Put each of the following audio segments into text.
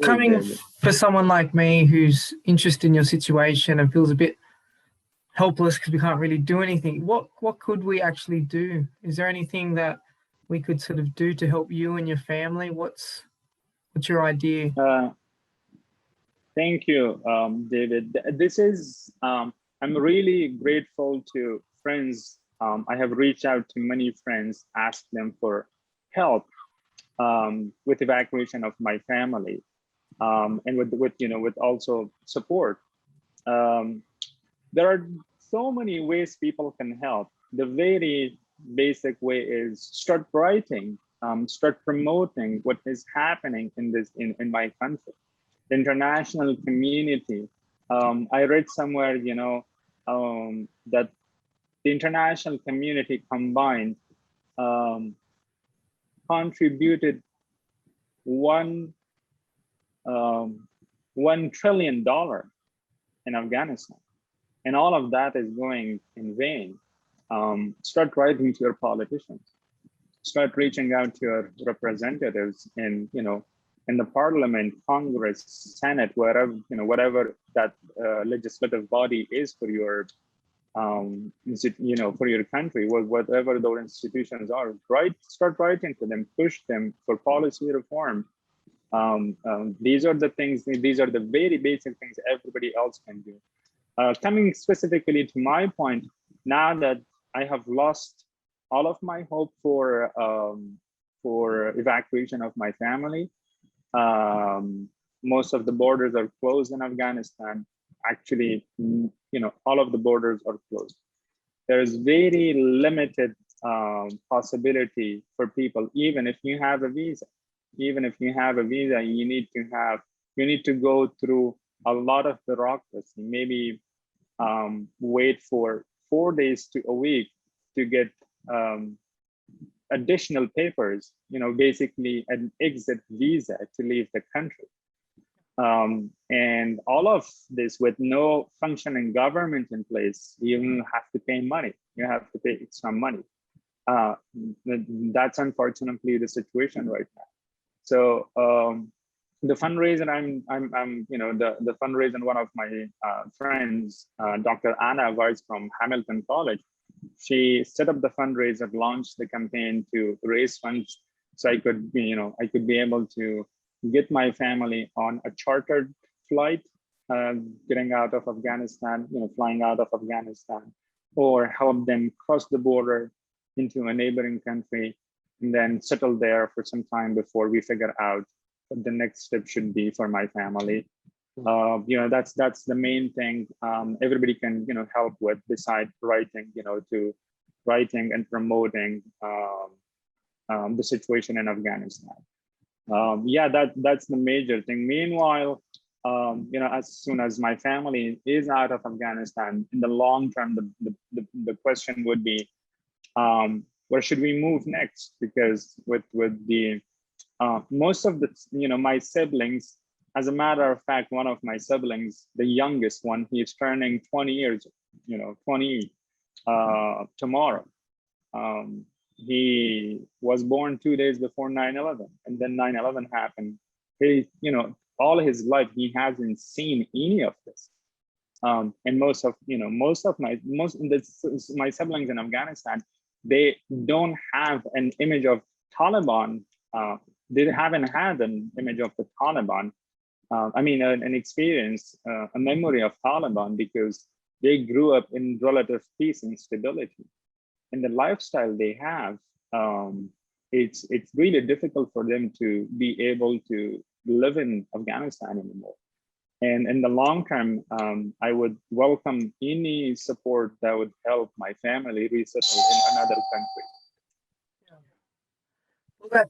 Great, coming David. for someone like me who's interested in your situation and feels a bit helpless because we can't really do anything, what could we actually do? Is there anything that we could sort of do to help you and your family? What's your idea? Thank you, David. This is, I'm really grateful to friends. I have reached out to many friends, asked them for help with evacuation of my family, and with also support. There are so many ways people can help. The very basic way is start writing, start promoting what is happening in my country. The international community. I read somewhere, that the international community combined contributed $1 trillion in Afghanistan, and all of that is going in vain. Start writing to your politicians. Start reaching out to your representatives in the Parliament, Congress, Senate, wherever, whatever that legislative body is for your, for your country, whatever those institutions are. Start writing to them, push them for policy reform. These are the things. These are the very basic things everybody else can do. Coming specifically to my point, now that I have lost all of my hope for evacuation of my family. Most of the borders are closed in Afghanistan. Actually, all of the borders are closed. There is very limited possibility for people, even if you have a visa. Even if you have a visa, you need to go through a lot of bureaucracy. Maybe wait for 4 days to a week to get additional papers, basically an exit visa to leave the country. And all of this with no functioning government in place, you have to pay money. You have to pay extra money. That's unfortunately the situation right now. So the fundraiser, the fundraiser, one of my friends, Dr. Anna Weiss from Hamilton College, she set up the fundraiser, launched the campaign to raise funds so I could be able to get my family on a chartered flight, getting out of Afghanistan, flying out of Afghanistan, or help them cross the border into a neighboring country and then settle there for some time before we figure out what the next step should be for my family. That's the main thing everybody can help with, beside writing, to writing and promoting the situation in Afghanistan. That's the major thing. Meanwhile, as soon as my family is out of Afghanistan, in the long term, the question would be, where should we move next? Because with the most of the my siblings, as a matter of fact, one of my siblings, the youngest one, he is turning 20 years, 20 tomorrow. He was born 2 days before 9/11, and then 9/11 happened. He, all his life he hasn't seen any of this. And most of my siblings in Afghanistan, they don't have an image of Taliban. They haven't had an image of the Taliban. An experience, a memory of Taliban, because they grew up in relative peace and stability. And the lifestyle they have, it's really difficult for them to be able to live in Afghanistan anymore. And in the long term, I would welcome any support that would help my family resettle in another country. Well,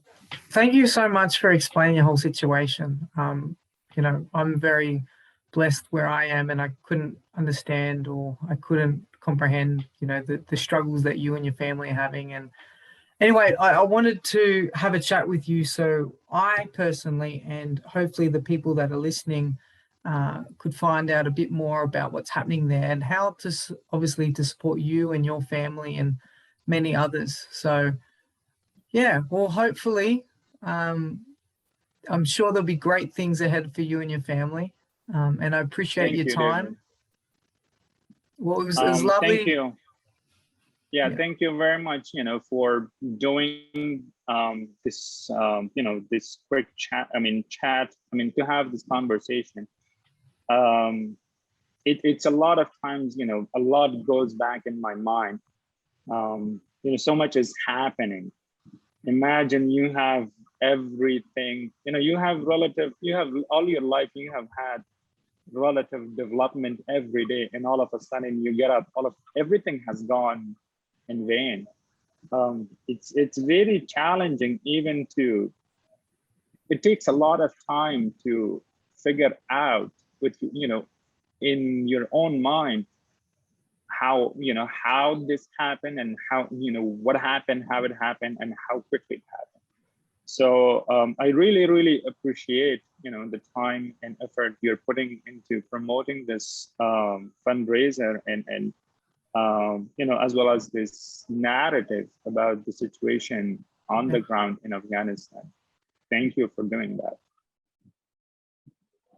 thank you so much for explaining your whole situation. I'm very blessed where I am, and I couldn't understand, or I couldn't comprehend, the struggles that you and your family are having. And anyway, I wanted to have a chat with you so I personally, and hopefully the people that are listening, could find out a bit more about what's happening there and how to, obviously, to support you and your family and many others. So yeah, well, hopefully I'm sure there'll be great things ahead for you and your family. And I appreciate Thank your you, time. David. Well, it was lovely. Thank you. Yeah, Yeah. thank you very much, for doing this, this quick chat. To have this conversation. It's a lot of times, a lot goes back in my mind. So much is happening. Imagine you have everything, you have all your life, you have had relative development every day, and all of a sudden you get up, everything has gone in vain. It's very challenging, it takes a lot of time to figure out with, in your own mind, how this happened, and what happened, how it happened, and how quickly it happened. So I really appreciate the time and effort you're putting into promoting this fundraiser, and as well as this narrative about the situation on the ground in Afghanistan. Thank you for doing that.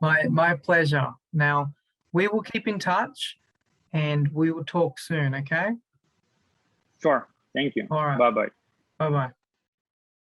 My pleasure. Now, we will keep in touch and we will talk soon, okay? Sure. Thank you. All right. Bye-bye. Bye-bye.